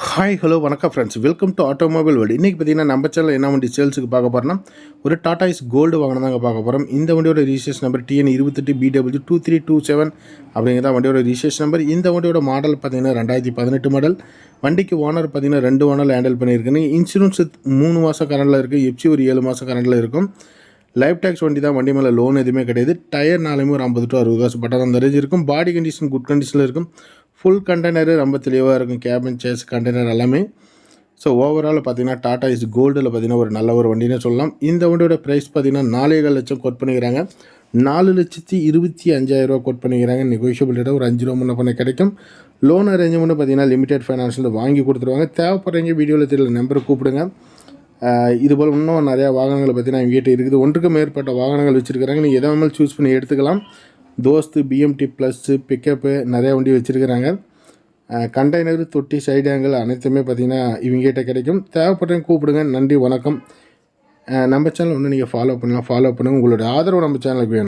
Hi hello வணக்கம் friends, welcome to automobile world. இன்றைக்கி பார்த்தீங்கன்னா நம்ம சேனல் என்ன வண்டி சேல்ஸுக்கு பார்க்க போகிறோம்னா ஒரு டாடா இஸ் கோல்டு வாங்கினா தாங்க பார்க்க போகிறோம். இந்த வண்டியோட ரிஜிஸ்ட்ரேஷன் நம்பர் TN28BW2327 அப்படிங்கிறத வண்டியோட ரிஜிஸ்ட்ரேஷன் நம்பர். இந்த வண்டியோட மாடல் பார்த்தீங்கன்னா 2018 மாடல். வண்டிக்கு ஓனர் பார்த்தீங்கன்னா 2 ஓனர் ஹேண்டில் பண்ணியிருக்குன்னு. இன்சூரன்ஸ் 3 மாதம் கரண்டில் இருக்குது. எஃப்சி ஒரு 7 மாதம் கரண்டில் இருக்கும். லைஃப் டேக்ஸ் வண்டி தான், வண்டி மேலே லோன் எதுவுமே கிடையாது. டயர் நாலுமே ஒரு 50 to 60 காசு பட்டால் அந்த ரேஞ்ச் இருக்கும். பாடி கண்டிஷன் குட் கண்டிஷனில் இருக்கும். ஃபுல் கண்டெய்னரு ரொம்ப தெளிவாக இருக்கும். கேபின் சேஸ் கண்டெய்னர் எல்லாமே. ஸோ ஓவரால் பார்த்தீங்கன்னா டாடா இஸ் கோல்டில் பார்த்தீங்கன்னா ஒரு நல்ல ஒரு வண்டினே சொல்லலாம். இந்த வண்டியோட ப்ரைஸ் பார்த்தீங்கன்னா 4.5 லட்சம் கோட் பண்ணிக்கிறாங்க. 4,25,000 கோட் பண்ணிக்கிறாங்க. நெகோஷியபிள் ரேட்டாக ஒரு 5 ரூபா முன்ன பண்ண கிடைக்கும். லோன் அரேஞ்ச்மெண்ட் பார்த்தீங்கன்னா லிமிடெட் ஃபைனான்ஸில் வாங்கி கொடுத்துருவாங்க. தேவைப்படுறவங்க வீடியோவில் தெரியல நம்பரை கூப்பிடுங்க. இதுபோல் இன்னும் நிறையா வாகனங்களை பார்த்தீங்கன்னா எங்ககிட்ட இருக்குது. ஒன்றுக்கு மேற்பட்ட வாகனங்கள் வச்சுருக்கிறாங்க. நீங்கள் எதை வேணாலும் சூஸ் பண்ணி எடுத்துக்கலாம். தோஸ்து, பிஎம்டி ப்ளஸ்ஸு, பிக்கப்பு நிறையா வண்டி வச்சுருக்கிறாங்க. கண்டெய்னர், தொட்டி, சைடு ஆங்கிள் அனைத்துமே பார்த்திங்கன்னா இவங்ககிட்ட கிடைக்கும். தேவைப்பட்டவங்க கூப்பிடுங்க. நன்றி, வணக்கம். நம்ம சேனல் ஒன்று நீங்கள் ஃபாலோ பண்ணுங்கள். உங்களோட ஆதரவு நம்ம சேனலுக்கு வேணும்.